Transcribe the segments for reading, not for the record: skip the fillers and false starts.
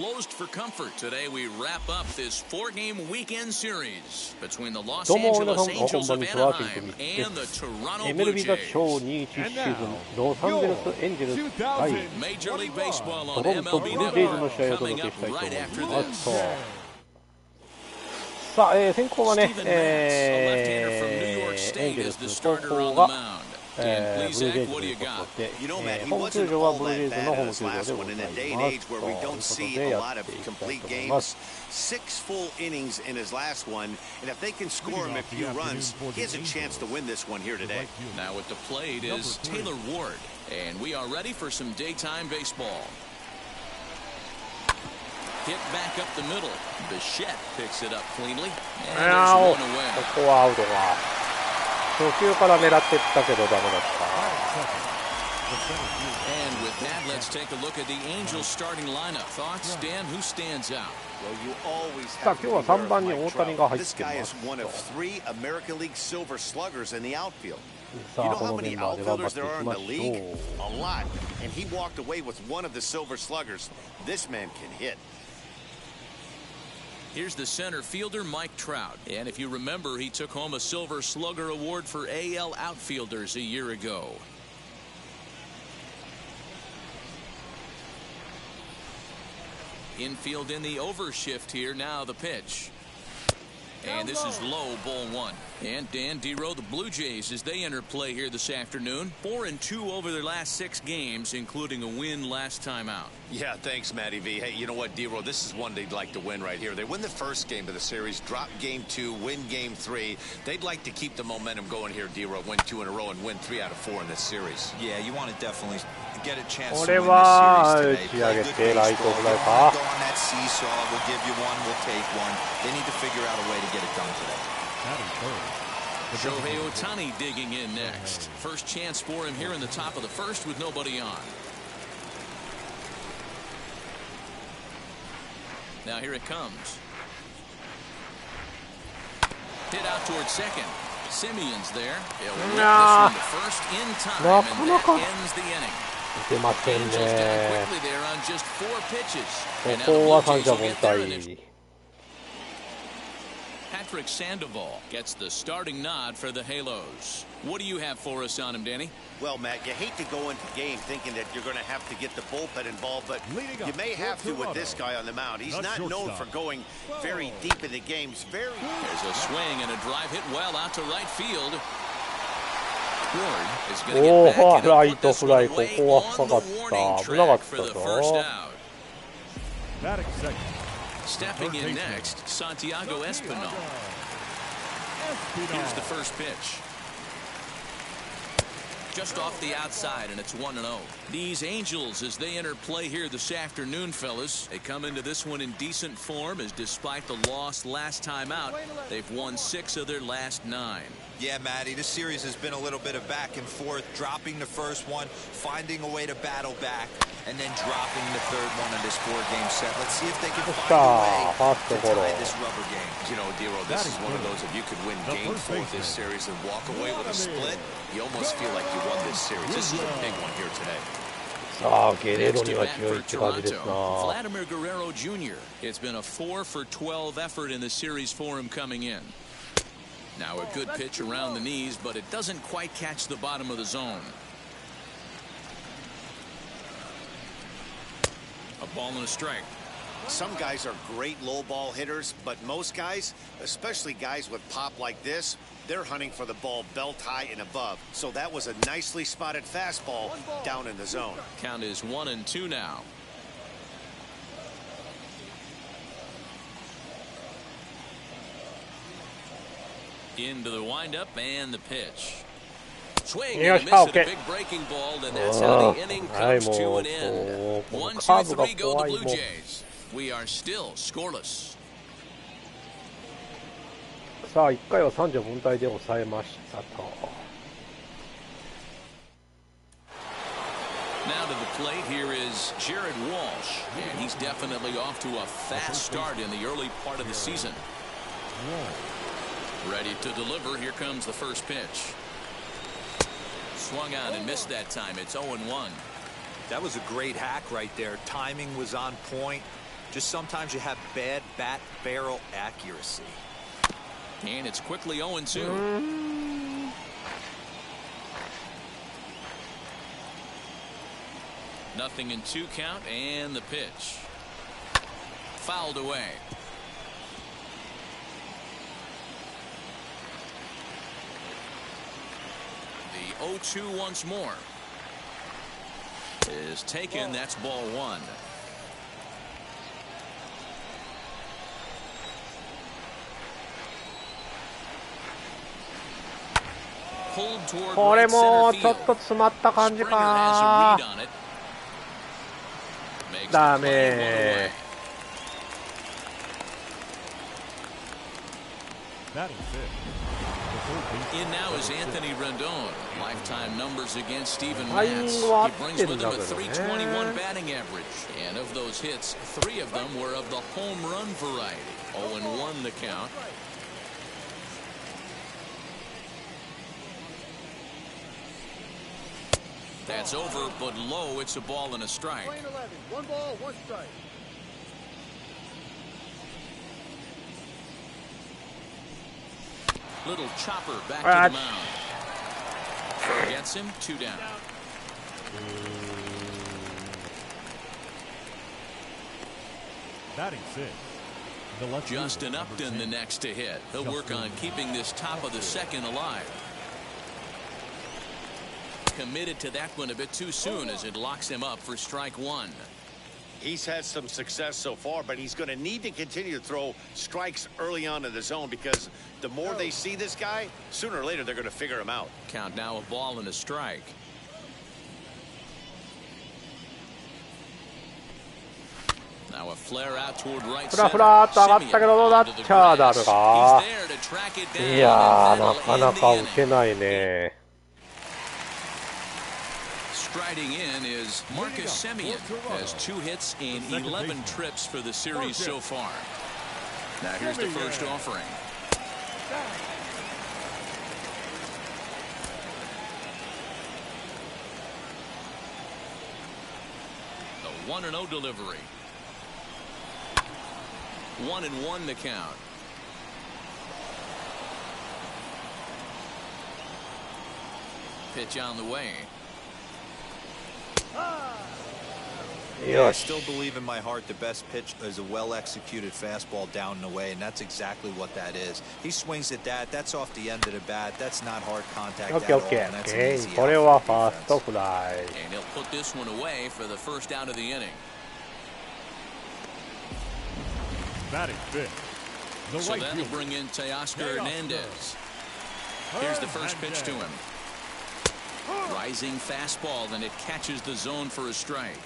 Closed for comfort. Today we wrap up this 4-game weekend series between the Los どうも皆 Angeles さん、おこん Angels ば of んにちは、 Anaheim キン and グ the です。 Toronto Blue MLB The Jays. Show 21シーズン、ロサンゼルスエンジェルス対 Major League Baseball ト on ロントブ MLB ルー The ジェイズの Show 試合をお coming 届け up したいと思 right い after ます。 this. さあ、先行はね、 Steven Matz, エ a left-hander from New ン York ジ State, ェル is the ス高 starter 校 on が the mound. ブルー Dan ジェイ Plesac, ズ what と do い you うこ got? とで、 You know, Matt, he ホーム wasn't 球場は all ブルージェイ that ズ bad のホー in ム his 球場 last でご one ざ in い a day ま and す age と where we いうこ don't と see で a やっ lot て of いきたい complete と思いま games. す。 6 full innings in his last one, and if they can score him a few runs, he has a chance to win this one here today. Now at the plate is Taylor Ward, and we are ready for some daytime baseball. Hit back up the middle. Bichette picks it up cleanly. And there's one こ away. こはアウトが初球から狙っていったけどダメだった。 And with that, let's take a look at the Angels starting lineup. Thoughts, Dan? Who stands out? Well, you always さあ have to 今 be 日は aware 3番 of に Mike 大谷が Trout. 入っ This てい guy ま is す one of 3 American League Silver Sluggers in the outfield. さ You あ know こ how のメ many ンバーで頑張っ outfielders てい there き are in ま the し league? ょう。 A lot. And he walked away with one of the Silver Sluggers. This man can hit. Here's the center fielder, Mike Trout. And if you remember, he took home a Silver Slugger award for AL outfielders a year ago. Infield in the overshift here. Now the pitch. And this is low, ball 1. And Dan Dero, the Blue Jays, as they enter play here this afternoon, 4-2 over their last 6 games, including a win last time out. Yeah, thanks, Matty V. Hey, you know what, Dero? This is one they'd like to win right here. They win the first game of the series, drop game 2, win game 3. They'd like to keep the momentum going here, Dero. Win 2 in a row and win 3 out of 4 in this series. Yeah, you want to definitely get a chance こ to れ win は this 打 series ち today. 上 Play げ good てライ baseball. トフ You ライ don't か want to go on that seesaw. We'll give you one, we'll take one. They need to figure out a way to get it done today. Shohei Ohtani digging in next. First chance for him here in the top of the first with nobody on. Now here it comes. Hit out towards second. Simeon's there. He'll whip this one to first in time, and that ends the inning. 打てません Angels down ね。 quickly there on just 4 pitches. こ And now こ the は Blue 三 Jays 者 will 凡 get their initial. 退。 Patrick Sandoval gets the starting nod for the Halos. What do you have for us on him, Danny? Well, Matt, you hate to go into the game thinking that you're going to have to get the bullpen involved, but you may have to with this guy on the mound. He's not known for going very deep in the games. There's a swing and a drive hit well out to right field. Ward is going to get back and he'll put this one away on the warning track for the first out. Stepping in next, Santiago Espinal. Here's the first pitch. Just off the outside, and it's 1-0. These Angels, as they enter play here this afternoon, fellas, they come into this one in decent form, as despite the loss last time out, they've won 6 of their last 9. Yeah, Matty, this series has been a little bit of back and forth, dropping the first one, finding a way to battle back, and then dropping the third one in this 4-game set. Let's see if they can find a way to tie this rubber game. You know, Dero, this is one of those, if you could win game 4 of this series and walk away with a split, you almost feel like you won this series. This is a big one here today. さあゲレーロ Next に to は bat 強い for って感じですな。 Toronto, Vladimir Guerrero Jr. It's been a 4 for 12 effort in the series for him coming in. Now a good pitch around the knees, but it doesn't quite catch the bottom of the zone. A ball and a strike. Some guys are great low ball hitters, but most guys, especially guys with pop like this, they're hunting for the ball belt high and above. So that was a nicely spotted fastball down in the zone. Count is 1-2 now. Into the windup and the pitch. Swing and a miss at a big breaking ball, and that's how the inning comes to an end. 1-2-3 go the Blue Jays. We are still scoreless. さあ1回は三者凡退で抑えましたと。 Now to the plate, here is Jared Walsh, and he's definitely off to a fast start in the early part of the season. Ready to deliver. Here comes the first pitch. Swung on and missed that time. It's 0-1. That was a great hack right there. Timing was on point. Just sometimes you have bad bat barrel accuracy. And it's quickly 0-2. Nothing in 2 count, and the pitch. Fouled away. The 0-2 once more. Is taken. That's ball 1. Pulled toward これ right も center ちょっ field. と詰まった感じ Springer has か a read on it. Makes ダ the play one away. メ In now is Anthony Rendon. Lifetime numbers against Steven タイ Matz. ミングは合 He っ brings てる with んだ him け a ど 321 ね batting average. And of those hits, 3 of them were of the home run variety. 0-1 the count. That's over, but low. It's a ball and a strike. 1 ball, 1 strike. Little chopper back to the mound. Gets him 2 down. Justin Upton the next to hit. He'll work on keeping this top of the second alive. Committed to that one a bit too soon as it locks him up for strike 1. He's had some success so far, but he's going to need to continue to throw strikes early on in the zone because the more they see this guy, sooner or later they're going to figure him out. Count now a ball and a strike. Now a flare out toward right ふら center. ふらっと上がったけどどうだっ Simeon ちゃだ onto the るか grass. He's there to track it down, いやー and な that'll かな end か the 打て inning. ないね Striding in is Marcus Simeon. Has 2 hits in 11 trips for the series so far. Now here's the first offering. The 1-0 delivery. 1-1 the count. Pitch on the way. Yeah, I よし still believe in my heart the best pitch is a well-executed fastball down and away, and that's exactly what that is. He swings at that. That's off the end of the bat. That's not hard contact オッ at ケー all, オッケ and ー that's オ an ッ easy ケーこれ out は for ファース defense. トフライ And he'll put this one away for the first out of the inning. So that'll bring in Teoscar Hernandez. Here's the first pitch to him. Rising fastball, and it catches the zone for a strike.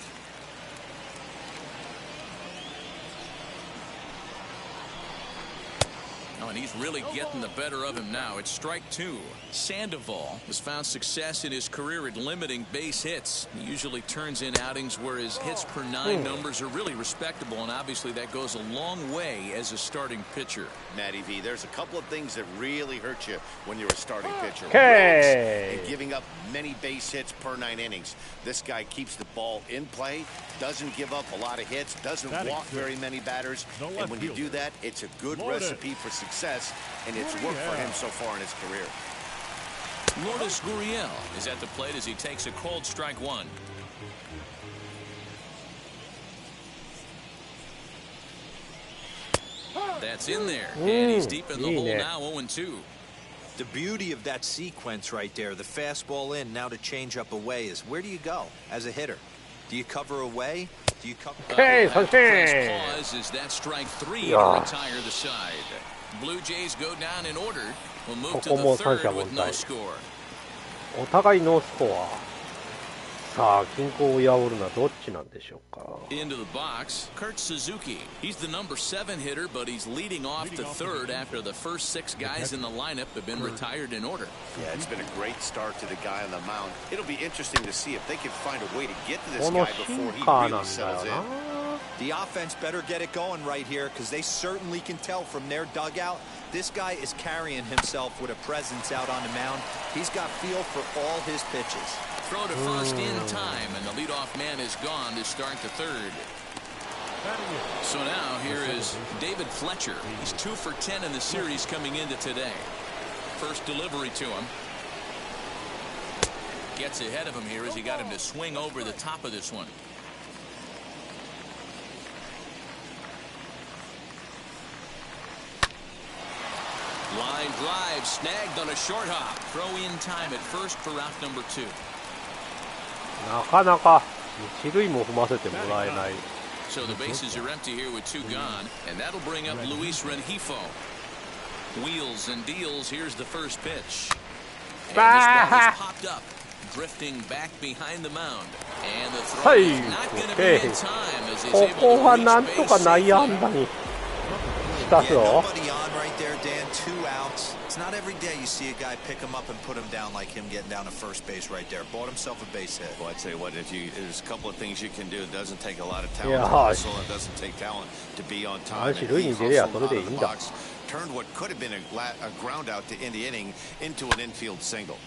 Oh, and he's really getting the better of him now. It's strike 2. Sandoval has found success in his career at limiting base hits. He usually turns in outings where his hits per 9 numbers are really respectable, and obviously that goes a long way as a starting pitcher. Matty V, there's a couple of things that really hurt you when you're a starting pitcher. Okay. And giving up many base hits per 9 innings. This guy keeps the ball in play, doesn't give up a lot of hits, doesn't walk very many batters, and when you do that, it's a good recipe for success, and it's worked for him so far in his career. Lourdes Gurriel is at the plate as he takes a cold strike 1. That's in there, and he's deep in the hole now, 0-2. The beauty of that sequence right there, the fastball in, now to change up away, is where do you go as a hitter? Do you cover away? Do you cover? Okay, Press 三振 pause is that strike 3 to Yeah. retire the side. Blue Jays go down in order. We'll move to ここも the 三 third 者 with 凡 no 退 score. お互いノースコアさあ均衡を破るのはどっちなんでしょうか Into the box, Kurt Suzuki. He's the number 7 hitter, but he's leading off the third after the first 6 guys in the lineup have been retired in order. Yeah, it's been a great start to the guy on the mound. It'll be interesting to see if they can find a way to get to this この guy シン before he カーな really ん settles だよ in. な The offense better get it going right here because they certainly can tell from their dugout. This guy is carrying himself with a presence out on the mound. He's got feel for all his pitches. Throw to first in time, and the leadoff man is gone to start the third. So now here is David Fletcher. He's 2 for 10 in the series coming into today. First delivery to him. Gets ahead of him here as he got him to swing over the top of this one. Line drive snagged on a short hop. Throw in time at first for out number 2. なかなか一塁も踏ませてもらえない。 So the bases are empty here with 2 gone, and that'll bring up Luis Rengifo. Wheels and deals. Here's the first pitch. And this ball is popped up, drifting back behind the mound. And the throw is not going to be in time as he's able to reach base. ここはなんとか内野安打にしたぞ。 There, Dan, 2 outs. It's not every day you see a guy pick him up and put him down like him getting down to first base right there. Bought himself a base hit. Well, I'd say what there's a couple of things you can do. It doesn't take a lot of talent to hustle. It doesn't take talent to be on time. Turned what could have been a ground out to end the inning into an infield single.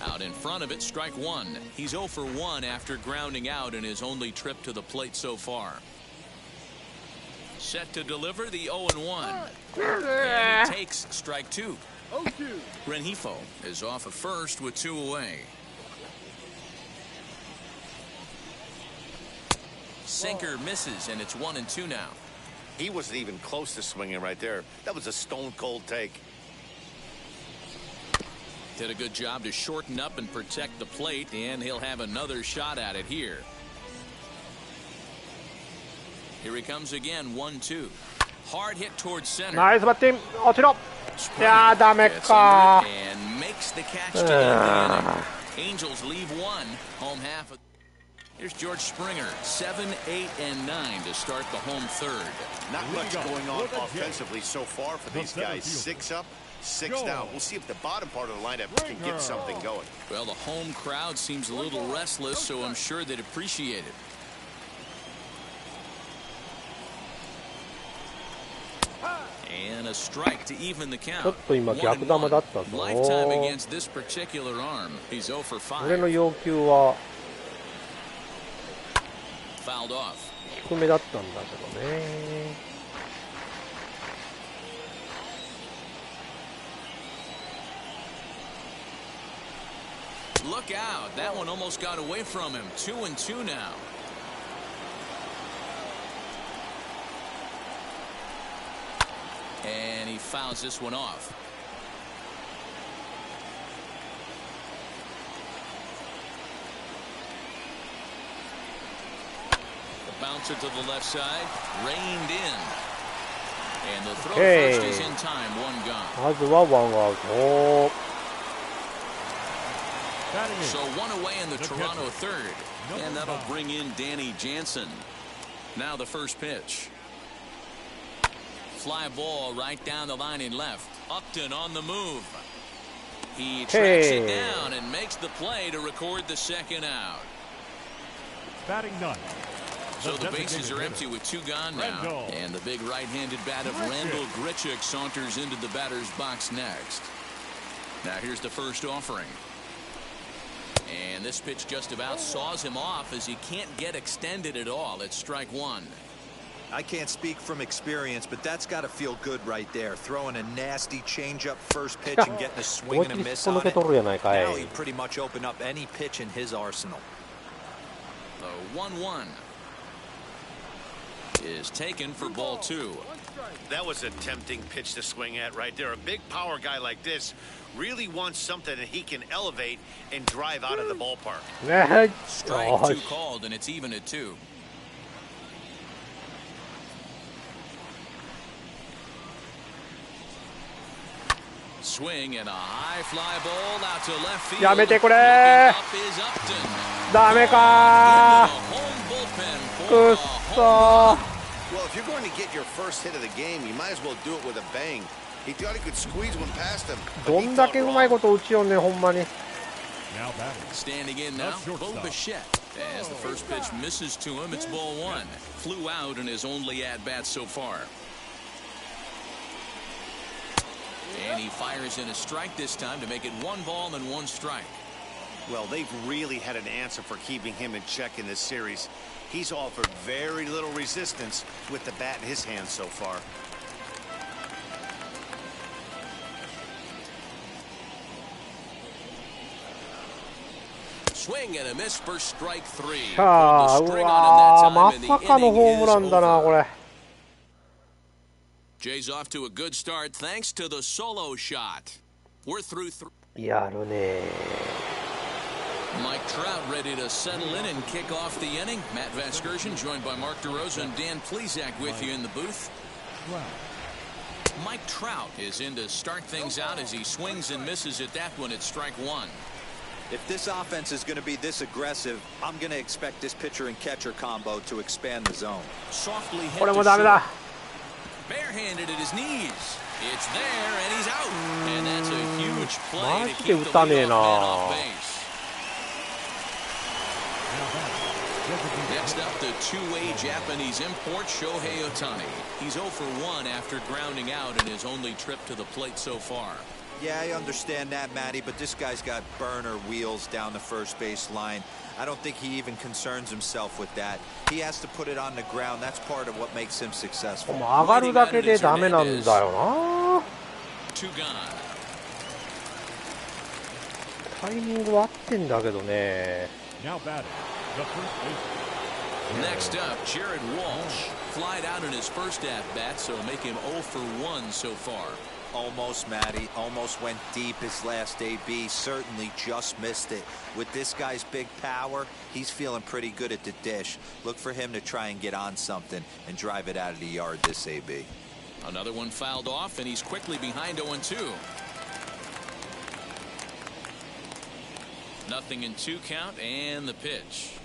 Out in front of it, strike 1. He's 0 for 1 after grounding out in his only trip to the plate so far. Set to deliver the 0-1. And he takes strike 2. Rengifo is off at first with 2 away. Sinker misses, and it's 1-2 now. He wasn't even close to swinging right there. That was a stone cold take. Did a good job to shorten up and protect the plate, and he'll have another shot at it here. Here he comes again, 1-2. Hard hit towards center. ナイスバッティング、落ちろ。いやー、ダメか。 And makes the catch to end the inning. Angels leave 1 home half. Here's George Springer, 7, 8, and 9 to start the home third. Not much going on offensively so far for these guys. 6 up, 6 down. We'll see if the bottom part of the lineup can get something going. Well, the home crowd seems a little restless, so I'm sure they'd appreciate it. And a strike to even the count. ちょっと今逆球だったぞ。 Lifetime against this particular arm. He's 0 for 5. 俺の要求は Fouled off. 低めだったんだけどね。 Look out. That one almost got away from him. 2-2 now. And he fouls this one off. The bouncer to the left side, reined in. And the throw first is in time, 1 gone. まずは1アウト。 So 1 away in the Toronto third. And that'll bring in Danny Jansen. Now the first pitch. Fly ball right down the line in left. Upton on the move. He tracks it down and makes the play to record the second out. Batting 9. So the bases are empty with 2 gone now. And the big right-handed bat of Randall Grichuk saunters into the batter's box next. Now here's the first offering. And this pitch just about saws him off as he can't get extended at all. It's strike 1. I can't speak from experience, but that's got to feel good right there. Throwing a nasty changeup first pitch and getting a swing and a miss on it. Now he pretty much opened up any pitch in his arsenal. The 1-1 is taken for ball 2. That was a tempting pitch to swing at right there. A big power guy like this really wants something that he can elevate and drive out of the ballpark. Strike 2 called, and it's even at 2. Swing and a high fly ball out to left field. やめてくれ。ダメか。くっそ。Well, if you're going to get your first hit of the game, you might as well do it with a bang. He thought he could squeeze one past him. どんだけうまいこと打ちよんねんほんまに。 Standing in now, Bo Bichette. As the first pitch misses to him, it's ball 1. Flew out in his only at-bat so far. And he fires in a strike this time to make it 1 ball and 1 strike. Well, they've really had an answer for keeping him in check in this series. He's offered very little resistance with the bat in his hand so far. Swing and a miss for strike three. さあ、うわー、まさかのホームランだな、これ。Jay's off to a good start thanks to the solo shot. We're throughやるね。Mike Trout ready to settle in and kick off the inning. Matt Vasgersian joined by Mark DeRosa and Dan Plesac with you in the booth. Mike Trout is in to start things out as he swings and misses at that one at strike one. If this offense is going to be this aggressive, I'm going to expect this pitcher and catcher combo to expand the zone. Softly hit これも to ダメだ。 barehanded at his knees. It's there and he's out. And that's a huge play マ to ジ keep で the 打たねえ leadoff な。 man off base. Next up, the two-way Japanese import Shohei Ohtani. He's 0 for 1 after grounding out in his only trip to the plate so far. Yeah, I understand that, Matty, but this guy's got burner wheels down the first base line. I don't think he even concerns himself with that. He has to put it on the ground. That's part of what makes him successful. 上がるだけでダメなんだよな。Two gone. タイミングは合ってんだけどね。 Now batting, the first baseman. Next up, Jared Walsh. Flied out in his first at-bat, so make him 0 for 1 so far. Almost, Matty. Almost went deep his last AB. Certainly just missed it. With this guy's big power, he's feeling pretty good at the dish. Look for him to try and get on something and drive it out of the yard this AB. Another one fouled off, and he's quickly behind 0-2. Nothing in 2 count, and the pitch.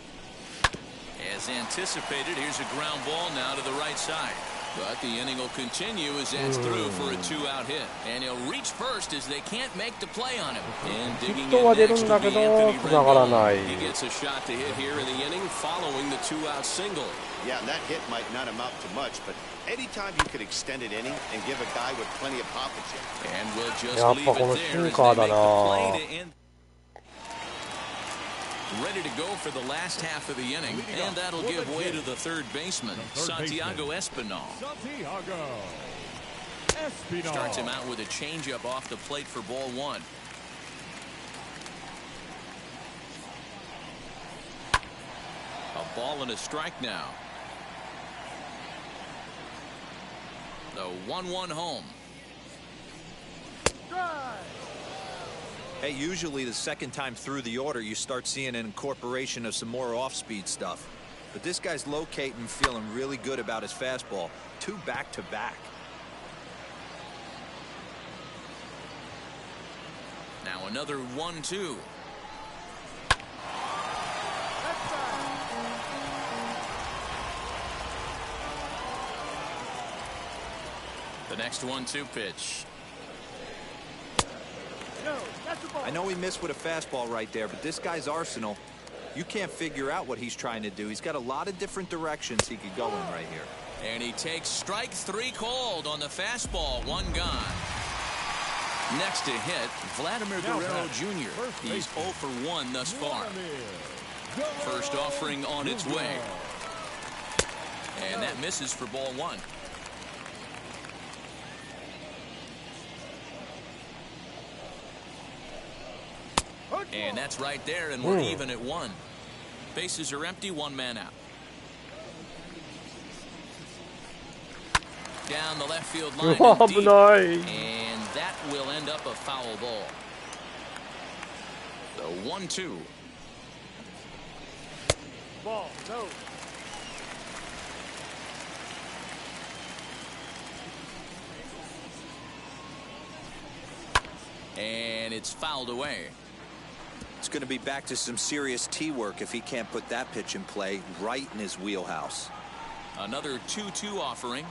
As anticipated, here's a ground ball now to the right side. But the inning will continue as that's through for a 2-out hit. And he'll reach first as they can't make the play on him. And digging in next will be Anthony Rendon. He gets a shot to hit here in the inning following the 2-out single. Yeah, and that hit might not amount to much, but anytime you could extend an inning and give a guy with plenty of pop at you. And we'll just leave it there as they make the play to end. Ready to go for the last half of the inning, and that'll give way to the third baseman, Santiago Espinal. Santiago Espinal Starts him out with a changeup off the plate for ball 1. A ball and a strike now. The 1-1 home. Hey, usually the second time through the order, you start seeing an incorporation of some more off-speed stuff. But this guy's locating, feeling really good about his fastball. 2 back-to-back. Now another 1-2. The next 1-2 pitch. I know he missed with a fastball right there, but this guy's arsenal, you can't figure out what he's trying to do. He's got a lot of different directions he could go in right here. And he takes strike 3 called on the fastball. 1 gone. Next to hit, Vladimir Guerrero Jr. He's 0 for 1 thus far. First offering on its way. And that misses for ball 1. And that's right there, and we're even at 1. Bases are empty, 1 man out. Down the left field line and deep, and that will end up a foul ball. The 1-2. ball, no. And it's fouled away. It's going to be back to some serious tee work if he can't put that pitch in play right in his wheelhouse. Another 2-2 offering.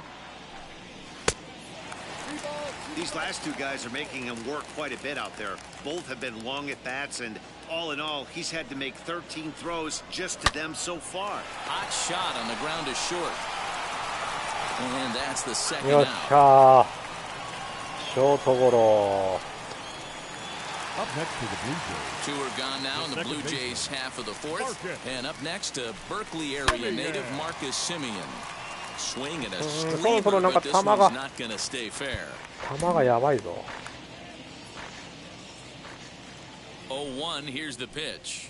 These last 2 guys are making him work quite a bit out there. Both have been long at bats, and all in all, he's had to make 13 throws just to them so far. Hot shot on the ground is short. And that's the second out. ショートゴロ。Up next to the Blue Jays. Two are gone now in the Blue Jays half of the fourth. And up next to Berkeley area native Marcus Simeon. Swing and a screamer, but this one's not going to stay fair. 球がやばいぞ。 0-1, here's the pitch.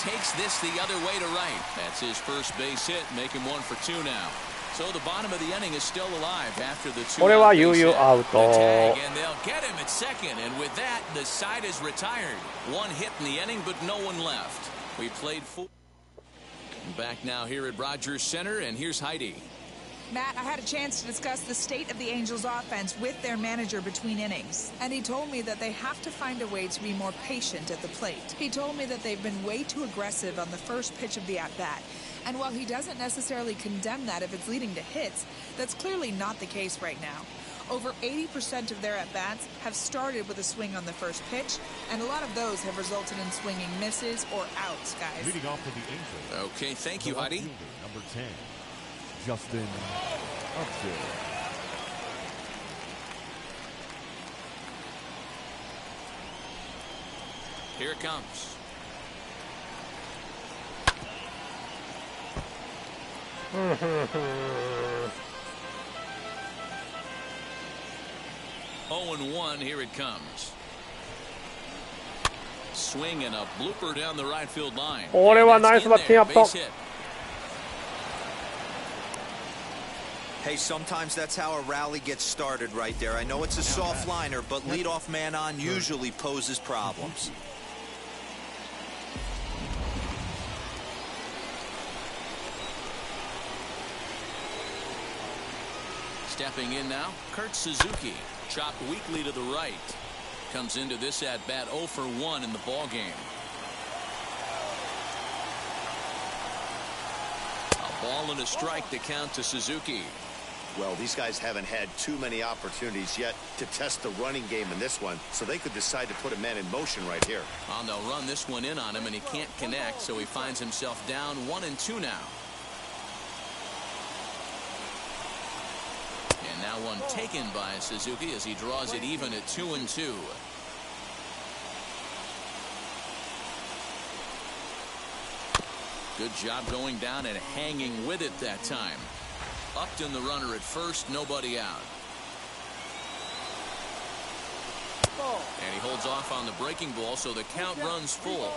Takes this the other way to right. That's his first base hit, make him 1 for 2 now. So the bottom of the inning is still alive after the 2 これは悠々アウト。 and they'll get him at second, and with that, the side is retired. One hit in the inning, but no one left. We played 4. Back now here at Rogers Center, and here's Heidi. Matt, I had a chance to discuss the state of the Angels offense with their manager between innings, and he told me that they have to find a way to be more patient at the plate. He told me that they've been way too aggressive on the first pitch of the at-bat, and while he doesn't necessarily condemn that if it's leading to hits, that's clearly not the case right now. Over 80% of their at-bats have started with a swing on the first pitch, and a lot of those have resulted in swinging misses or outs, guys. Leading off for the Angels. Okay, thank you, Heidi. Number 10, Justin Upton. Here it comes. Oh, and 1, here it comes. Swing and a blooper down the right field line. これはナイスバッティングアップ。 Base hit. Hey, sometimes that's how a rally gets started right there. I know it's a soft liner, but leadoff man on usually poses problems. Stepping in now, Kurt Suzuki. Chopped weakly to the right. Comes into this at-bat 0 for 1 in the ballgame. A ball and a strike to count to Suzuki. Well, these guys haven't had too many opportunities yet to test the running game in this one, so they could decide to put a man in motion right here. And they'll run this one in on him, and he can't connect, so he finds himself down 1 and 2 now. And now one taken by Suzuki as he draws it even at 2 and 2. Good job going down and hanging with it that time. Upton the runner at first, nobody out. And he holds off on the breaking ball, so the count runs full.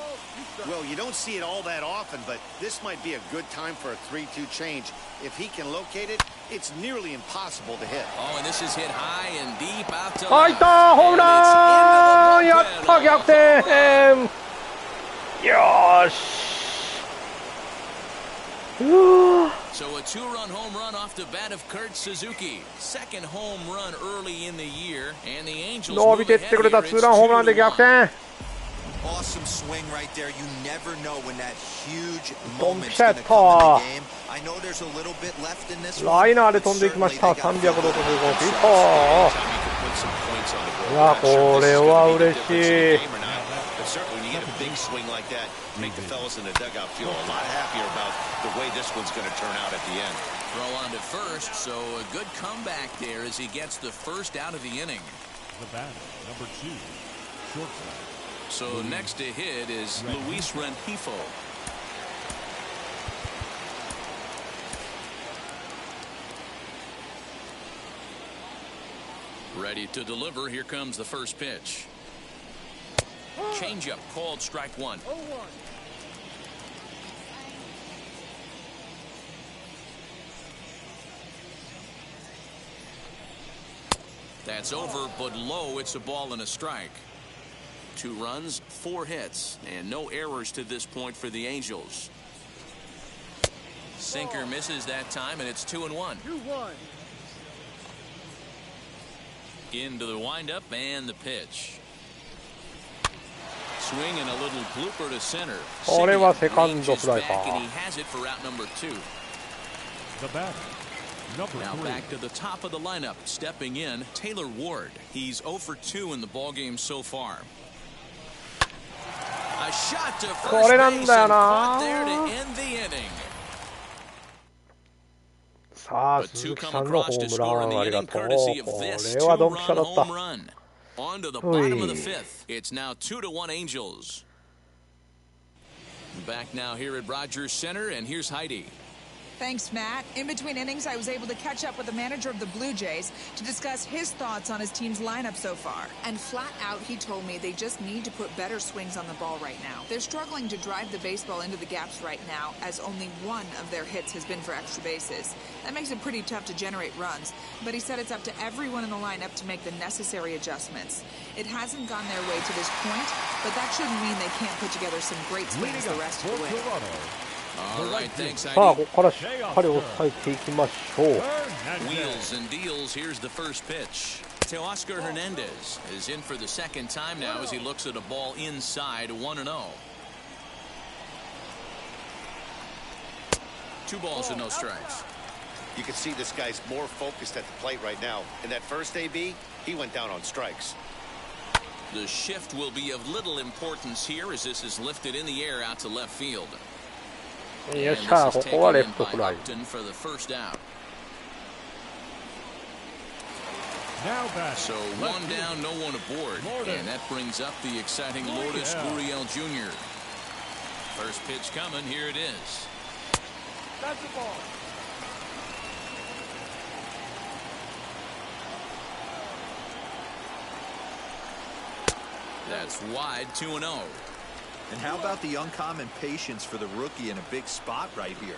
Well, you don't see it all that often, but this might be a good time for a 3-2 change. If he can locate it, it's nearly impossible to hit. Oh, and this is hit high and deep out to 入った、ホームラン、やった逆転。よーし。So a 2-run home run off the bat of Kurt Suzuki. Second home run early in the year, and the Angels 伸びてってくれたツーランホームランで逆転。 Awesome swing right there. You never know when that huge ドンピ moment's シャや going っ to た come in the game. I know there's a little bit left in this ラ one. イナーで飛んでいきました。365フィート。いや、これは嬉しい。 Certainly, when you get a big swing like that, make the fellas in the dugout feel a lot happier about the way this one's going to turn out at the end. Throw on to first, so a good comeback there as he gets the first out of the inning. The batter, number 2, shortstop. So next to hit is Luis Rengifo. Ready to deliver. Here comes the first pitch. Changeup called strike 1. That's over, but low. It's a ball and a strike. 2 runs, 4 hits, and no errors to this point for the Angels. Sinker misses that time, and it's 2 and 1. 2-1. Into the windup and the pitch. Swing and a little blooper to center. これはセカンドフライか。 And he has it for out number 2. The batter, number Now 3. back to the top of the lineup. Stepping in, Taylor Ward. He's 0 for 2 in the ballgame so far. A shot to こ first れなん base だよ and な caught there to end the inning. さあ But 鈴 two 木 come さんの across ホ to ーム score ラ in the ンありが inning とう。 courtesy of こ this れはドンピシャ two-run だった home run. On to the う bottom of the い fifth. It's now 2-1 Angels. Back now here at Rogers Center, and here's Heidi. Thanks, Matt. In between innings, I was able to catch up with the manager of the Blue Jays to discuss his thoughts on his team's lineup so far. And flat out, he told me they just need to put better swings on the ball right now. They're struggling to drive the baseball into the gaps right now, as only one of their hits has been for extra bases. That makes it pretty tough to generate runs, but he said it's up to everyone in the lineup to make the necessary adjustments. It hasn't gone their way to this point, but that shouldn't mean they can't put together some great swings the rest of the way. All right, thanks, さあ Heidi. ここからしっかり抑えていきましょう。 Wheels and deals. Here's the first pitch. Teoscar Hernandez is in for the second time now as he looks at a ball inside 1-0. 2 balls and no strikes. You can see this guy's more focused at the plate right now. In that first AB, he went down on strikes. The shift will be of little importance here as this is lifted in the air out to left field. よっ And しゃ this こ is こは taken レ in フト by フライ。 Upton for the first out. Now back. So one down, no one aboard. And that brings up the exciting Lourdes Gurriel Jr. First pitch coming. Here it is. That's the ball. That's wide 2-0. And how about the uncommon patience for the rookie in a big spot right here?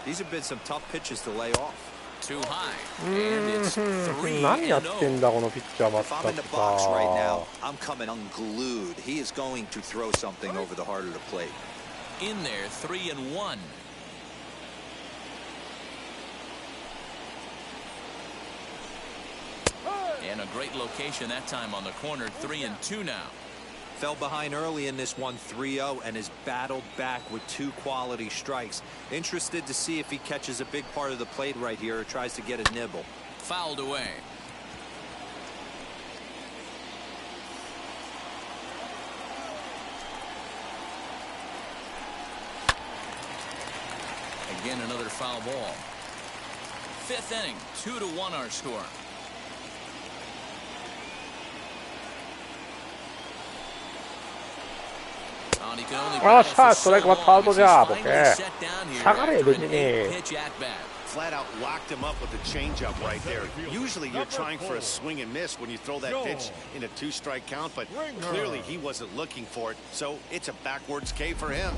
These have been some tough pitches to lay off. Too high. And it's 何やって 3-0. んだこのピッチャーまっ If た I'm in く the box right さ now, I'm coming unglued. He is going to throw something over the heart of the plate. In there, 3-1. And a great location that time on the corner. 3-2 now. Fell behind early in this one 3-0 and has battled back with 2 quality strikes. Interested to see if he catches a big part of the plate right here or tries to get a nibble. Fouled away. Again, another foul ball. 5th inning, 2-1 our score. And he can only よっし battle ゃ for ストライ so クはア long ウト as じ he's ゃボ finally ケ set down here 下がれ after 別 an に 8-pitch at bat. Flat out locked him up with a changeup right there. Usually you're trying for a swing and miss when you throw that pitch in a 2-strike count, but clearly he wasn't looking for it, so it's a backwards K for him.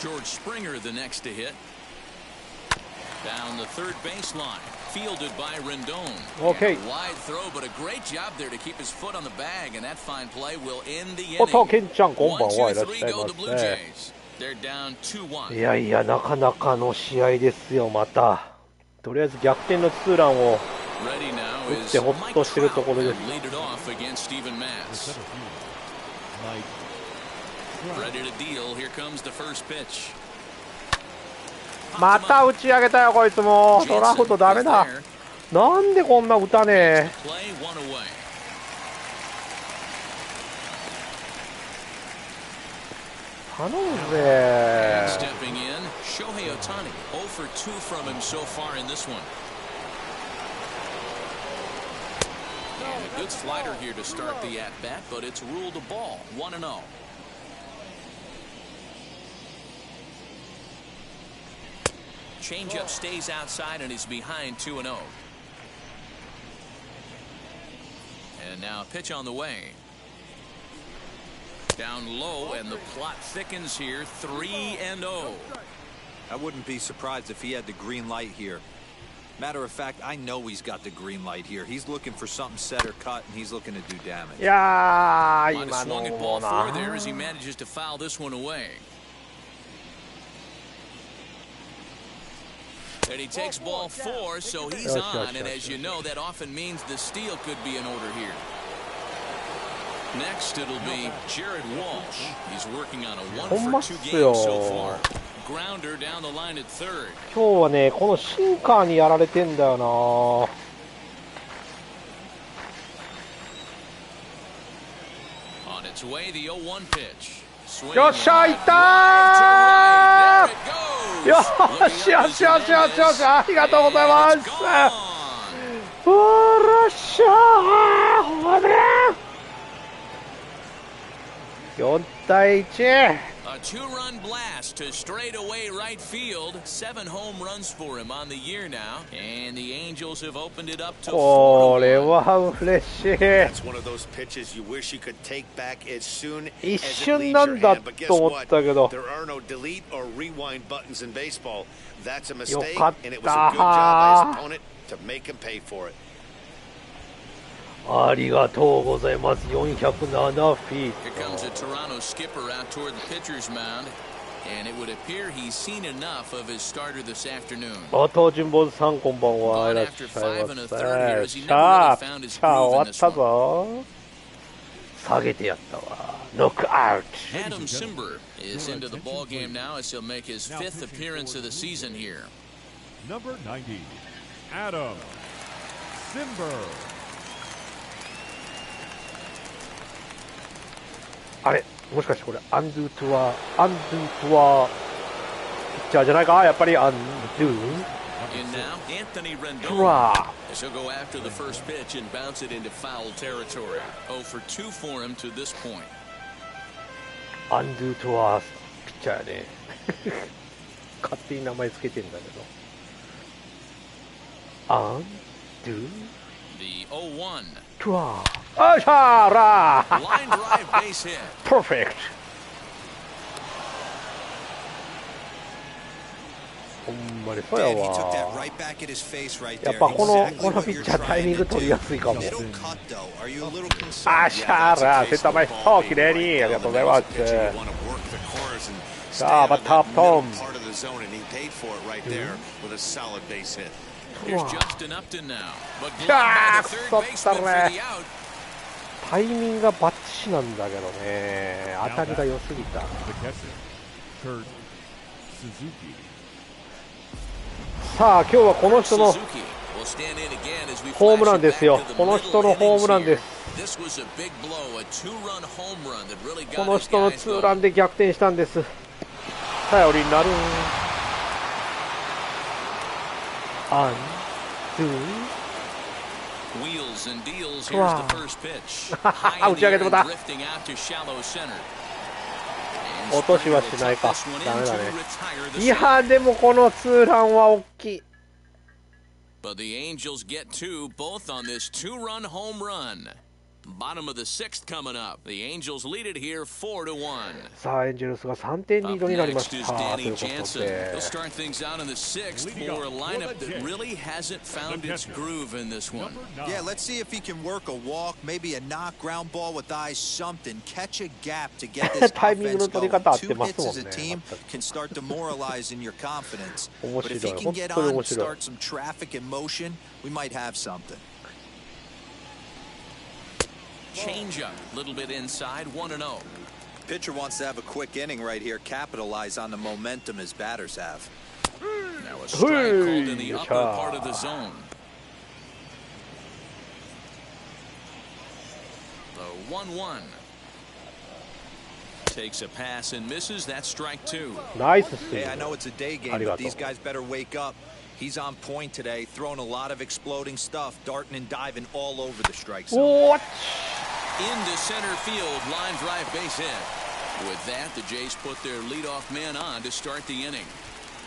George Springer the next to hit. Down the third baseline. Fielded by Rendon. Okay. And a wide throw, but a great job there to keep his foot on the bag, and that fine play will end the お inning. とけんちゃんこんばんは 1, いら 2, っ 3 しゃい go ま the Blue すね Jays. They're down 2-1. いやいやなかなかの試合ですよまたとりあえず逆転のツーランを Ready now 打っ is てほっ Mike としてると Trout ころです and lead it off against Steven Matz. Ready to deal. Here comes the first pitch. また打ち上げたよこいつもドラフトダメだなんでこんな打たねえ Play one away. 頼む And ぜ stepping in, Shohei Ohtani. 0 for 2 from him so far in this one. And a good slider here to start the at-bat, but it's ruled a ball. 1-0. Changeup stays outside and he's behind 2-0. And now a pitch on the way. Down low, and the plot thickens here. 3-0. I wouldn't be surprised if he had the green light here. Matter of fact, I know he's got the green light here. He's looking for something set or cut, and he's looking to do damage. いやー Might have 今 swung の at も ball な 4 there as he manages to foul this one away. And he takes ball 4, so he's Yes, on. yes, And yes, as you yes, know, that often means the steal could be in order here. Next, it'll be Jared Walsh. He's working on a 1 for 2 game so far. Grounder down the line at third. 今日はねこのシンカーにやられてんだよな Gets away the 0-1 pitch. よっしゃ、いったー。よしよしよしよしよし、ありがとうございます。おらっしゃー、ホームラン。4対1。A two-run blast to straightaway right field. 7 home runs for him on the year now, and the Angels have opened it up to これは嬉しい。 That's one of those pitches you wish you could take back as soon as 一 it 瞬 leaves な your んだ hand. But guess と思っ what? たけど。 There are no delete or rewind buttons in baseball. That's a よ mistake, かっ and it was た a good job by his opponent to make him pay for it. ありがとうございます。407フィー Here comes a ト。 Toronto skipper out toward the pitcher's mound, and it would appear he's seen enough of his starter this afternoon. あと神保さんこんばんは。いらっしゃいませ。シャー、シャー終わったぞ。下げてやったわ。ノックアウト。 Adam Simber is into the ball game now as he'll make his 5th appearance of the season here. Number 90, Adam Simber. あれもしかしてこれアンドゥトゥアピッチャーじゃないか。やっぱりアンドゥ In now, Anthony ト Rendon. ラ As he'll go after the first pitch and bounce it into foul territory. 0 for 2 for him to this point. アンドゥトゥアピッチャーやね。勝手に名前つけてんだけど。アンドゥ The 0-1. トゥアあしゃーらー Line drive base hit. パーフェクト。ほんまにそうや Dan, he took that わ。 right back at his face right やっ there. ぱこの Exactly ピ what ッ you're チャータイミン trying グ to 取り do. やすいかも。 Middle cut though. Are you a little concerned? あしゃーらーセンター前ヒットきれいにありがとうございます。さあバッターアップトン。 Part of the zone, and he paid for it right there with a solid base hit. Here's Justin Upton now. But blocked by Ah, the third so baseman for sorry. the out. タイミングがバッチシなんだけどね。当たりが良すぎた。 The catcher, Kurt Suzuki. さあ今日はこの人の Suzuki will stand in again as we ホーム flash ラ it ンです back よ。 to the この middle 人のホームラン innings で here. す。 This was a big blow, a 2-run home run that really こ got の his 人の guys ツーラ going. ンで逆転したんです。頼りになる。アンドゥ Wheels and deals. Here's Wow. the first pitch. High in 打ち上げ the ても air だ。 and drifting out to shallow center. 落としはしないか。 This one ダ in メ to だね。 retire the いやでもこのツーランは大きい。 But the Angels get 2, both on this 2-run home run. Bottom of the 6th coming up. The Angels lead it here 4-1. さあエンジェルスが3点リー Up ドになりま next し is た。とい Danny うこと Jansen. で He'll start things out in the 6th for a lineup that really hasn't found its groove in this one. Yeah, let's see if he can work a walk, maybe a knock, ground ball with eyes, something. Catch a gap to get this タイミングの offense 取り going. 方合って Two ます hits もん as ね。 a team can start demoralizing your confidence. 面 But if 白 he い。 can 本 get 当に on 面 and 白い。 start some traffic in motion, we might have something. Change up, a little bit inside, 1-0. Pitcher wants to have a quick inning right here, capitalize on the momentum his batters have. Now a strike called in the Hey, upper part of the zone. The 1-1. Takes a pass and misses. That's strike 2. ナイススイ Hey, ン I グ。 know it's a day game, but these guys better wake up. He's on point today, throwing a lot of exploding stuff, darting and diving all over the strike zone. おー Into center field, line drive base hit. With that, the Jays put their leadoff man on to start the inning.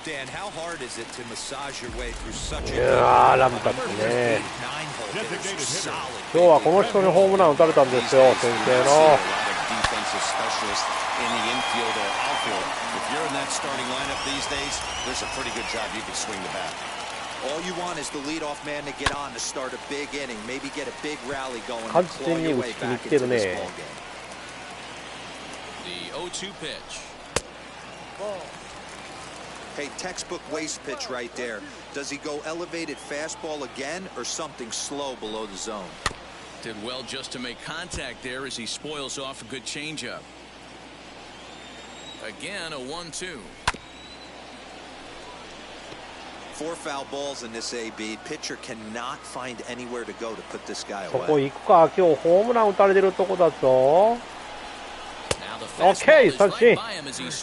Dan, how hard is it to massage your way through such a いやーラムタッチね。 solid? 今日はこの人にホームラン打たれたんですよ。先生の。 Defensive specialist in the infield or outfield. If you're in that starting lineup these days, there's a pretty good job you can swing the bat. All you want is the leadoff man to get on to start a big inning, maybe get a big rally going and 完 claw 全に your 打 way ちにいっ back て into る this ね。 ball game. The 0-2 pitch. Hey, textbook waste pitch right there. Does he go elevated fastball again or something slow below the zone? Did well just to make contact there as he spoils off a good changeup. Again, a 1-2. 4 foul balls in this AB. Pitcher cannot find anywhere to go to put this guy そこ away. 行くか。今日ホームラン打たれてるとこだぞ。OK 三振。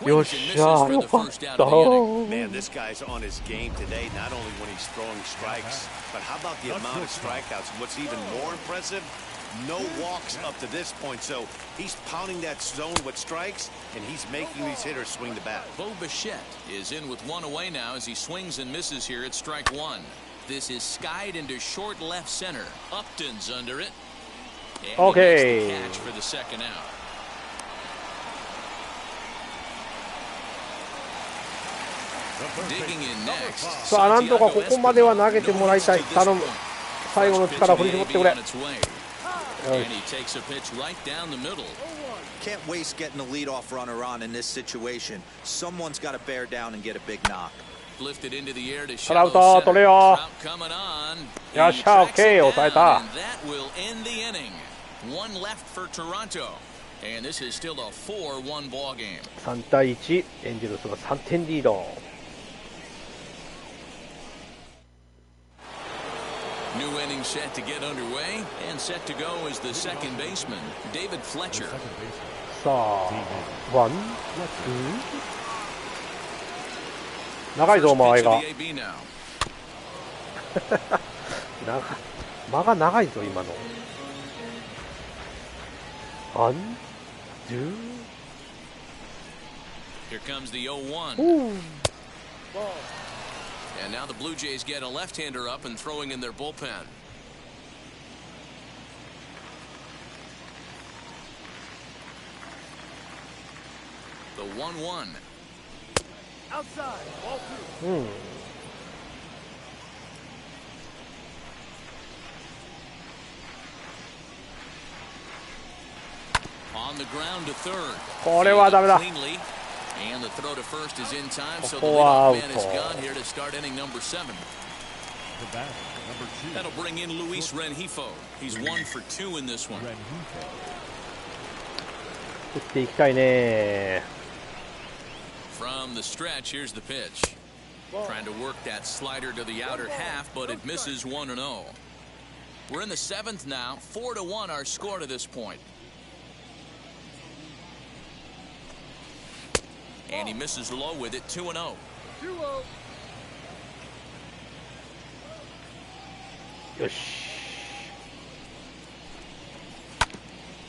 よっしゃー、よかった。 Man, this guy's on his game today, not only when he's throwing strikes, but how about the amount of strikeouts? And what's even more impressive, no walks up to this point. So he's pounding that zone with strikes, and he's making these hitters swing the bat. Bo Bichette is in with one away now as he swings and misses here at strike one. This is skied into short left center. Upton's under it. And Okay. he makes the catch for the second out. Digging in next. さあ、なんとかここまでは投げてもらいたい。頼む。最後の力振り絞ってくれ。 And he takes a pitch right down the middle. Can't waste getting the leadoff runner on in this situation. Someone's got to bear down and get a big knock. Lifted into the air to トラウ shallow ト、取 center. れよ。 Trout coming on. よっしゃ、 He tracks OK、 it 抑え down, た。 and that will end the inning. One left for Toronto. And this is still a 4-1 ball game. 3対1、エンジェルスが3点リード。 New inning set to get underway, and set to go is the second baseman, David Fletcher. さあ、ワン、ツー。長いぞ、 First 間合 pitch いが。 of the AB now. 間が長いぞ、今の。ワン、ツー。 Here comes the 0-1. And now the Blue Jays get a left-hander up and throwing in their bullpen. The 1-1. Outside, ball two. On the ground to third. これはダメだ。 Cleanly. And the throw to first is in time, so the ここはア leadoff ウ man is ト。 gone here to start inning number 7. The batter, number 2. That'll bring in Luis Rengifo. He's 1 for 2 in this one. 打っていきたいね。 From the stretch, here's the pitch. Trying to work that slider to the outer half, but it misses 1-0. We're in the 7th now. 4-1 our score to this point. And he misses low with it, 2-0. よし。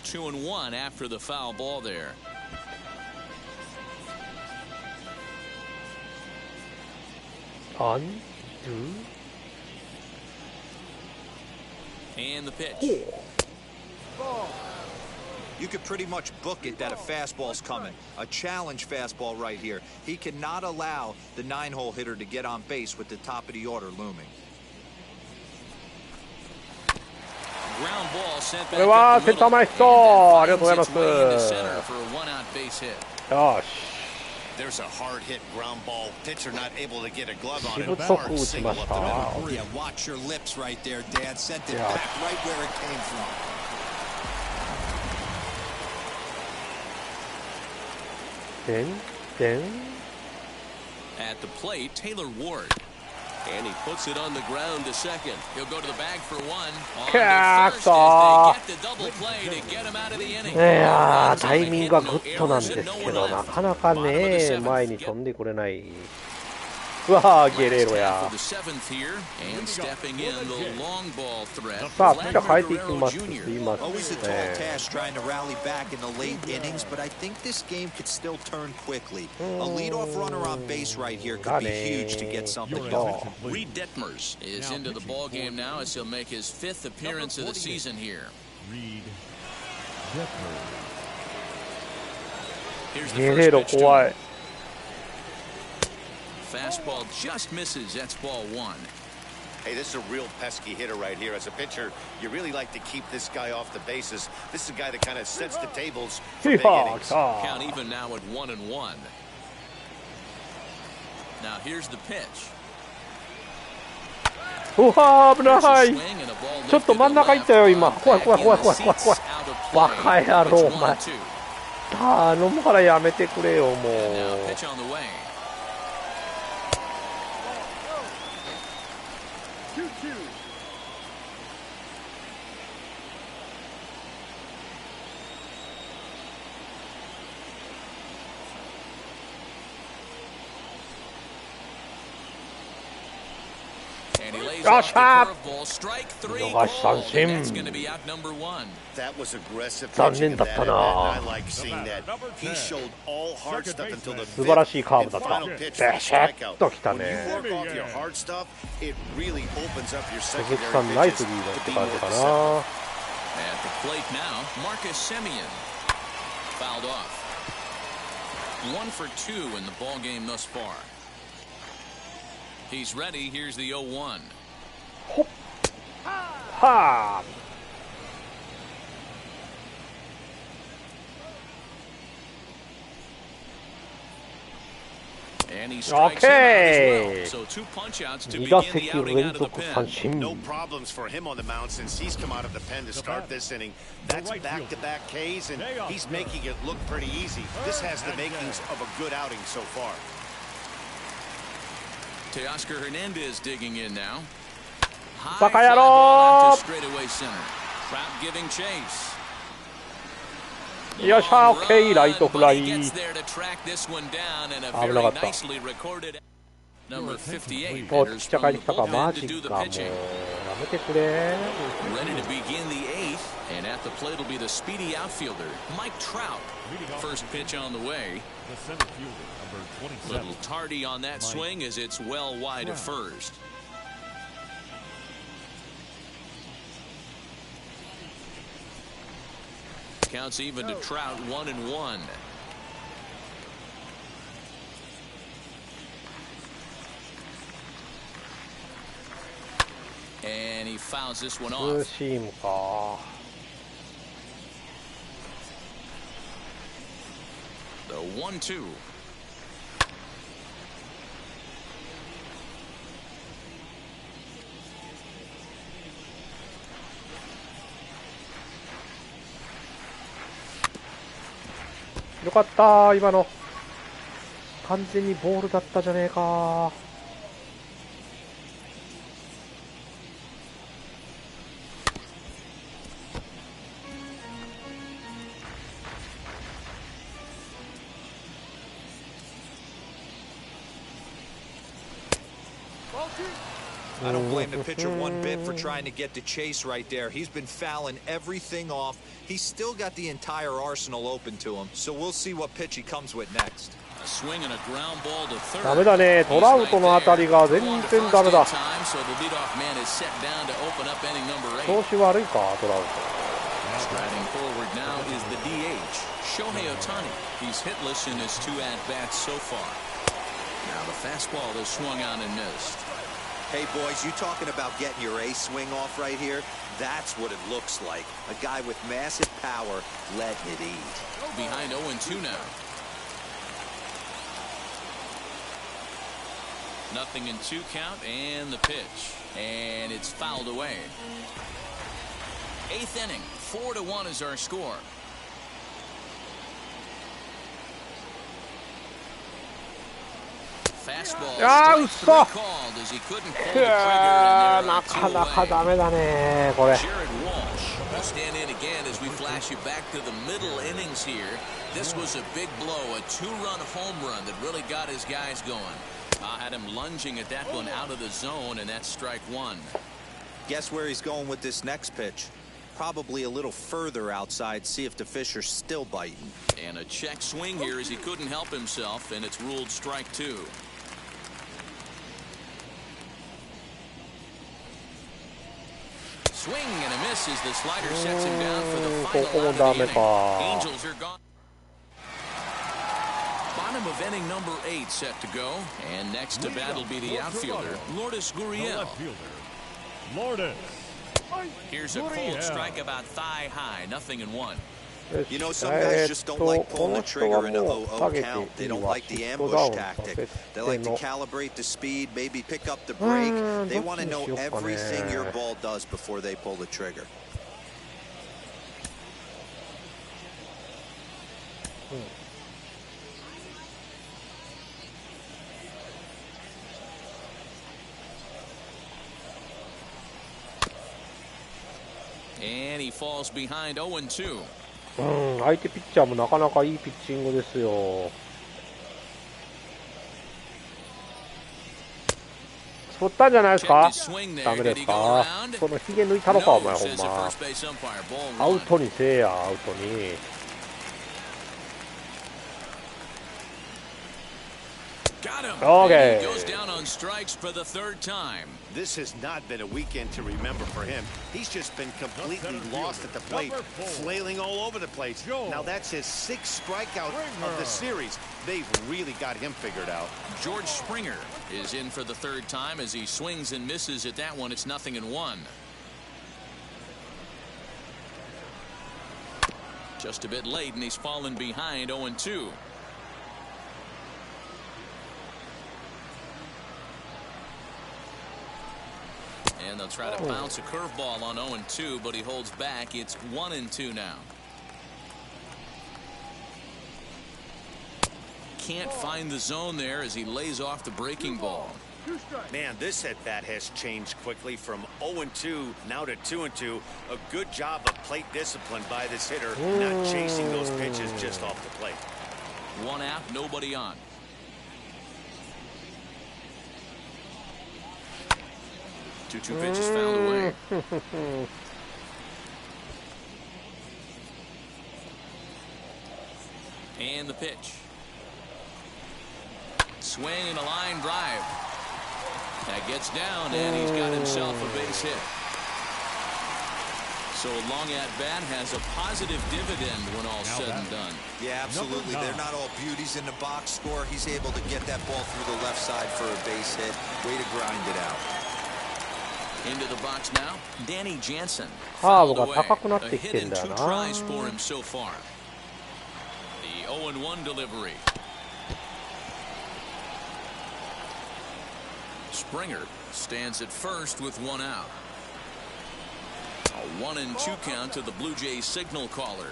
2-1 after the foul ball there. On, two. And the pitch. You could pretty much book it that a fastball's coming. A challenge fastball right here. He cannot allow the 9-hole hitter to get on base with the top of the order looming. Ground ball sent これ back は up セ the ンター middle. 前ヒット。ありがとうございます Finds its way into center for a one-out base hit. よし。 There's a hard hit ground ball. Pitcher not able to get a glove on し it. ぶとく Hard 打ち single ま up し the た。 middle. Yeah, watch your lips right there, Dad. Sent it Yeah. back right where it came from. Then. At the plate, Taylor Ward. And he puts it on the ground to second. He'll go to the bag for one. On to first as they get the double play to get him out of the inning. いやー、タイミングはグッドなんですけど、なかなかね、前に飛んでくれない。うわー、ゲレーロや。さあ、ピッチャー変えていきます。すいませ Always a ん tall ね。 task trying to rally back in the late innings, but I think this game could still turn quickly. A leadoff runner on base right here could be huge to get something going. Reed Detmers is into the ball game now as he'll make his 5th appearance of the season here. Reed Detmers. Here's ゲ the レー first ロ pitch to 怖 him. い。 Fastball just misses. That's ball one. Hey, this is a real pesky hitter right here. As a pitcher, you really like to keep this guy off the bases. This is a guy that kind of sets the tables for big innings. Count even now at 1-1. Now here's the pitch. うわー、危ない。ちょっと真ん中行ったよ、今。怖い。バカ野郎、お前。頼むからやめてくれよ、もう。lays よっ off し the ゃ curveball. Strike three. 見逃し三 And 振 that's going to be out number one. That was aggressive 残 pitching 念 of だ that った at bat, な and I like seeing that. He showed all hard stuff until the 素晴らしい fifth カーブ and だった final pitch for ベ the シャッ strikeout. ときた When you ね work off your hard stuff, it really opens up your 鈴 secondary 木さんナイス pitches リードっ to て be 感 more じか deceptive. な At the plate now, Marcus Semien. Fouled off. 1 for 2 in the ball game thus far. He's ready. Here's the 0-1. ほっはあ And he strikes him out Okay. as well. So 2 punch outs to 2 begin 打 the 席 outing 連 out of the 続 pen. 三振 No problems for him on the mound since he's come out of the pen to start this inning. That's back-to-back Ks, and he's making it look pretty easy. This has the makings of a good outing so far. Teoscar Hernandez digging in now. High バカ fly 野 ball 郎 out to straightaway center. Trout giving chase. よっしゃ Long OK ライ run, トフラ but he イ gets there to track this one down and a 危 very なかった nicely recorded number 58 おちっ enters ちゃ from 帰っ the てきたか bullpen マ to ジ do the かもうや pitching. めてくれ Ready to begin the 8th, and at the plate will be the speedy outfielder Mike Trout. First pitch on the way. The center fielder, number 27. Little tardy on that swing as it's well wide of first. Counts even to Trout 1-1. And he fouls this one ツー off. シームか The 1-2. よかった今の完全にボールだったじゃねえかI don't blame the pitcher one bit for trying to get the chase right there. He's been fouling everything off. He's still got the entire arsenal open to him. So we'll see what pitch he comes with next. A swing and a ground ball to third. ダメだねトラウトの当たりが全然ダメだ So the leadoff man is set down to open up inning number 8. 調子悪いかトラウト Striding forward now is the DH, Shohei Ohtani. He's hitless in his 2 at-bats so far. Now the fastball is swung on and missed. Hey, boys, you talking about getting your ace swing off right here? That's what it looks like. A guy with massive power letting it eat. Behind 0-2 now. Nothing in 2 count and the pitch. And it's fouled away. 8th inning, 4-1 is our score. Fastball Ah, strike 3 called as he couldn't pull the trigger, and な there かな are か 2 away. ダメだねこれ Jared Walsh will stand in again as we flash you back to the middle innings here. This was a big blow, a 2-run home run that really got his guys going. Had him lunging at that one out of the zone, and that's strike 1. Guess where he's going with this next pitch? Probably a little further outside, see if the fish are still biting. And a check swing here as he couldn't help himself, and it's ruled strike 2. Swing and a miss as the slider sets him down for the final out of the inning. Angels are gone. Bottom of inning number 8 set to go, and next to bat will be the outfielder Lourdes The Gurriel. left fielder, Lourdes. Here's a cold strike about thigh high, 0-1. You know, some guys just don't like pulling the trigger in a 0-0 count. They don't like the ambush tactic. They like to calibrate the speed, maybe pick up the brake. They want to know everything your ball does before they pull the trigger. And he falls behind 0-2. 相手ピッチャーもなかなかいいピッチングですよ振ったんじゃないですか。ダメですか。そのヒゲ抜いたのかお前ほんま。アウトにせえや、アウトに。Okay. He goes down on strikes for the third time. This has not been a weekend to remember for him. He's just been completely lost at the plate, flailing all over the place. Now that's his 6th strikeout of the series. They've really got him figured out. George Springer is in for the third time as he swings and misses at that one. It's 0-1. Just a bit late, and he's fallen behind 0-2. And they'll try to bounce a curveball on 0-2, but he holds back. It's 1-2 now. Can't find the zone there as he lays off the breaking ball. Man, this at-bat has changed quickly from 0-2 now to 2-2. A good job of plate discipline by this hitter, not chasing those pitches just off the plate. 1 out, nobody on. Two pitches fouled away. And the pitch. Swing and a line drive. That gets down, and he's got himself a base hit. So a long at-bat has a positive dividend when all's said and done. Yeah, absolutely. They're not all beauties in the box score. He's able to get that ball through the left side for a base hit. Way to grind it out. Into the box now, Danny Jansen. カーブが高くなってきてんだよな。 2tries for him so far. The 0-1 delivery. Springer stands at first with 1 out. A 1-2 count to the Blue Jays signal caller.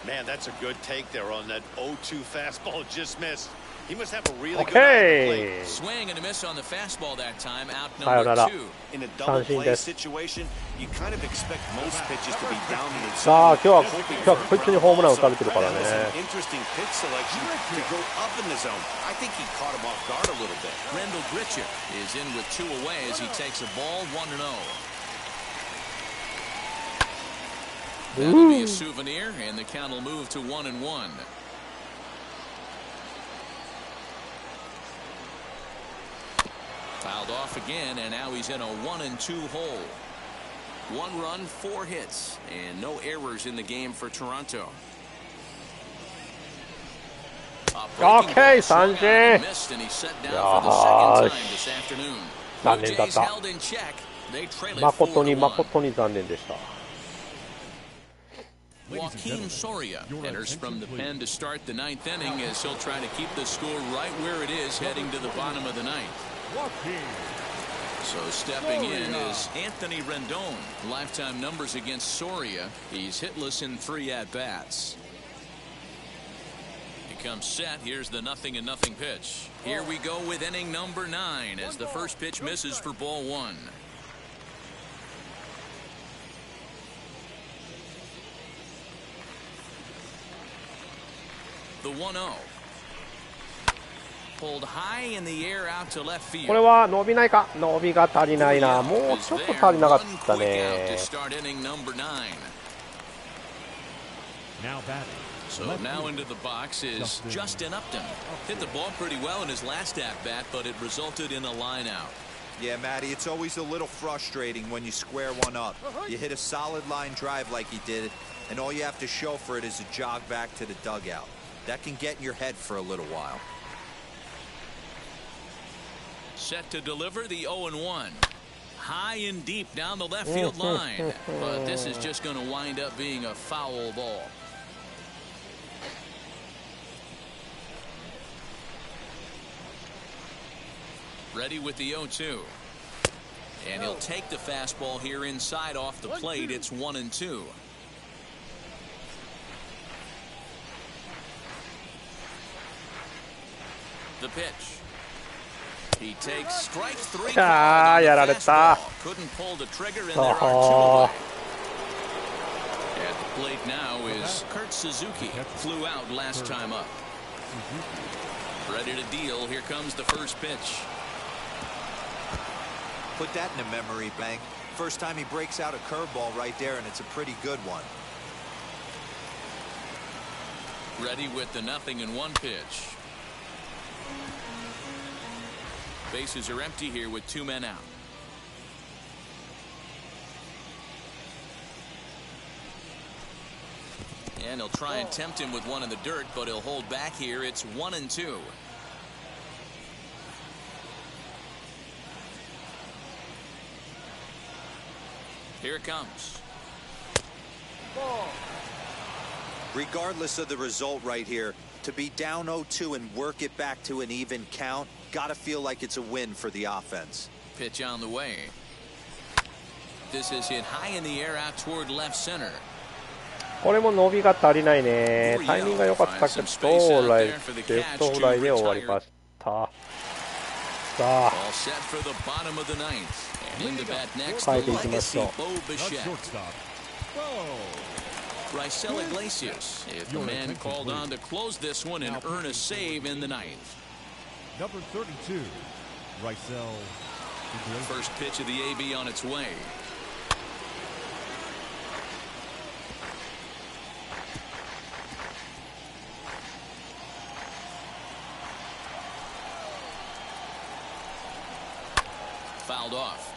Man, that's a good take there on that 0-2 fastball just missed. He must have a really good eye to play. Swing and a miss on the fastball that time. Out number 2. In a double play situation, you kind of expect most pitches to be down in the さあ、今日はこいつにホームラン打たれてるからね。 Interesting pitch selection to go up in the zone. I think he caught him off guard a little bit. Rendell Grichuk is in with 2 away as he takes a ball 1-0. That'll be a souvenir, and the count will move to 1-1. Fouled off again, and now he's in a 1-2 hole. 1 run, 4 hits, and no errors in the game for Toronto. Okay, Sanjay. Missed, and he's set down for the second time this afternoon. 残念だった。 held in check. They trail it 誠に 4-1. 誠に残念でした。Joaquin Soria enters from the pen to start the 9th inning as he'll try to keep the score right where it is heading to the bottom of the 9th. So stepping in is Anthony Rendon. Lifetime numbers against Soria. He's hitless in 3 at-bats. He comes set. Here's the 0-0 pitch. Here we go with inning number 9 as the first pitch misses for ball 1. The 1-0. Pulled high in the air out to left field. これは伸びないか。伸びが足りないな。もうちょっと足りなかったね。 So now into the box is Justin Upton. Hit the ball pretty well in his last at-bat, but it resulted in a line out. Yeah, Matty, it's always a little frustrating when you square one up. You hit a solid line drive like he did, and all you have to show for it is a jog back to the dugout. That can get in your head for a little while. Set to deliver the 0-1. High and deep down the left field line. But this is just going to wind up being a foul ball. Ready with the 0-2. And he'll take the fastball here inside off the plate. It's 1-2. The pitch. He takes strike 3. Couldn't pull the trigger, and there are 2 away. At the plate now is Kurt Suzuki. Flew out last time up. Ready to deal. Here comes the first pitch. Put that in a memory bank. First time he breaks out a curveball right there, and it's a pretty good one. Ready with the 0-1 pitch. Bases are empty here with 2 men out. And he'll try and tempt him with one in the dirt, but he'll hold back here. It's 1-2. Here it comes. Regardless of the result right here, to be down 0-2 and work it back to an even count, gotta feel like it's a win for the offense. Pitch on the way. This is hit high in the air out toward left center. これも伸びが足りないね。タイミングが良かったけど、レフトフライで終わりました。さあ、変えていきましょう。Raisel Iglesias is the man called on to close this one and earn a save in the 9th. Number 32, Raisel. First pitch of the AB on its way. Fouled off.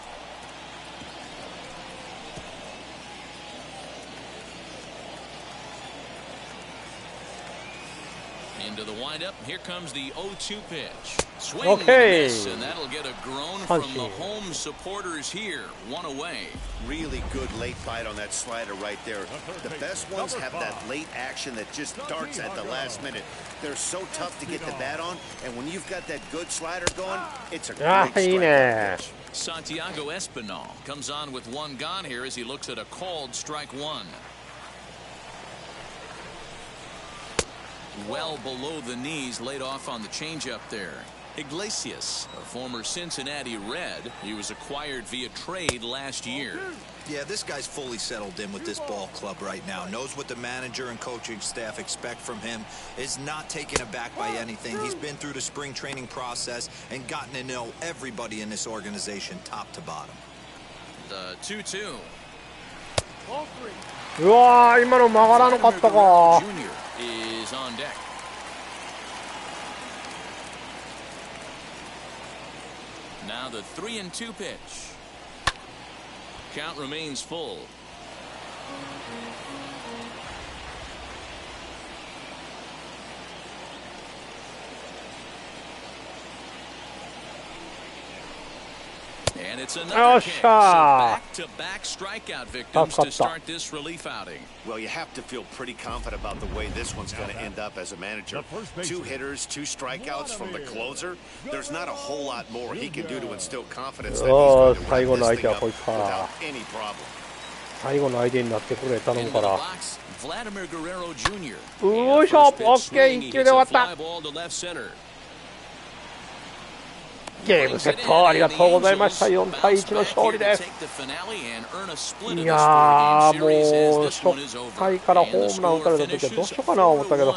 Into the windup. Here comes the 0-2 pitch. Swing Okay. miss, and that'll get a groan from the home supporters here. 1 away. Really good late bite on that slider right there. The best ones have that late action that just darts at the last minute. They're so tough to get the bat on, and when you've got that good slider going, it's a great strike pitch. Santiago Espinal comes on with 1 gone here as he looks at a called strike 1. Well below the knees, laid off on the changeup there. Iglesias, a former Cincinnati Red, he was acquired via trade last year. Yeah, this guy's fully settled in with this ball club right now. Knows what the manager and coaching staff expect from him. Is not taken aback by anything. He's been through the spring training process and gotten to know everybody in this organization top to bottom. The 2-2. うわー、今の曲がらなかったか。 Junior is on deck. Now the 3-2 pitch. Count remains full. And it's another K. So back-to-back strikeout victims to start this relief outing. Well, you have to feel pretty confident about the way this one's going to end up as a manager. 2 hitters, 2 strikeouts from the closer. There's not a whole lot more he can do to instill confidence that he's going to win this thing up without any problem. 最後の相手になってくれ、頼むから。 Vladimir Guerrero Jr. よいしょ、オッケー、1球で終わった。ゲームセット、ありがとうございました。4対1の勝利です。いやー、もう初回からホームラン打たれた時はどうしようかな思ったけど、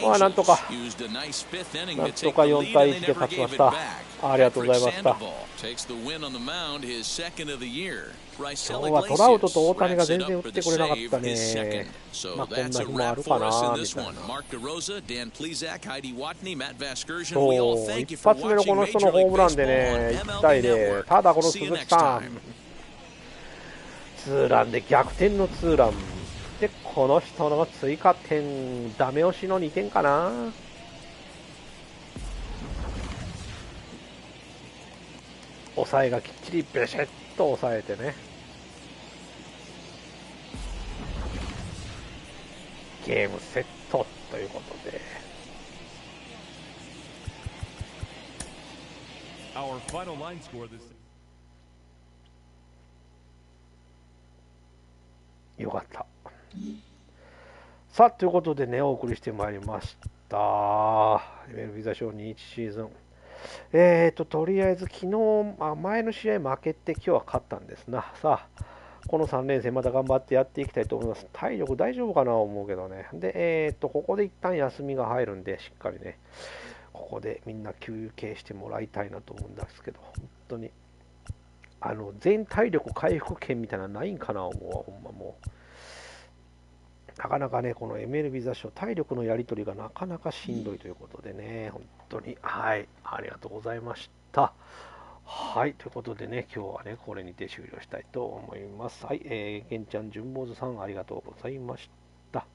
まあなんとか4対1で勝ちました。ありがとうございました。今日はトラウトと大谷が全然打ってくれなかったね。まあこんな日もあるかなみたいな。そう一発目のこの人のホームランでね1対0。ただこの鈴木さんツーランで逆転のツーランで、この人の追加点ダメ押しの2点かな。抑えがきっちりベシッと抑えてね、ゲームセットということで、 Our final line score this. よかった。さあということでね、お送りしてまいりました MLB The Show 21シーズン。とりあえず昨日、前の試合負けて今日は勝ったんですな。さあこの3連戦また頑張ってやっていきたいと思います。体力大丈夫かな思うけどね。でここで一旦休みが入るんで、しっかりねここでみんな休憩してもらいたいなと思うんですけど、本当に全体力回復券みたいなのないんかな、ほんまもう。なかなかね、この MLB ザショー、体力のやり取りがなかなかしんどいということでね、本当に、はい、ありがとうございました。はい、ということでね、今日はね、これにて終了したいと思います。はい、けんちゃん、純坊主さん、ありがとうございました。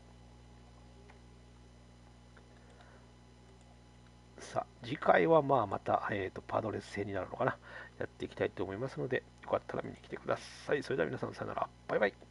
さあ、次回はまた、パドレス戦になるのかな、やっていきたいと思いますので、よかったら見に来てください。それでは皆さん、さよなら、バイバイ。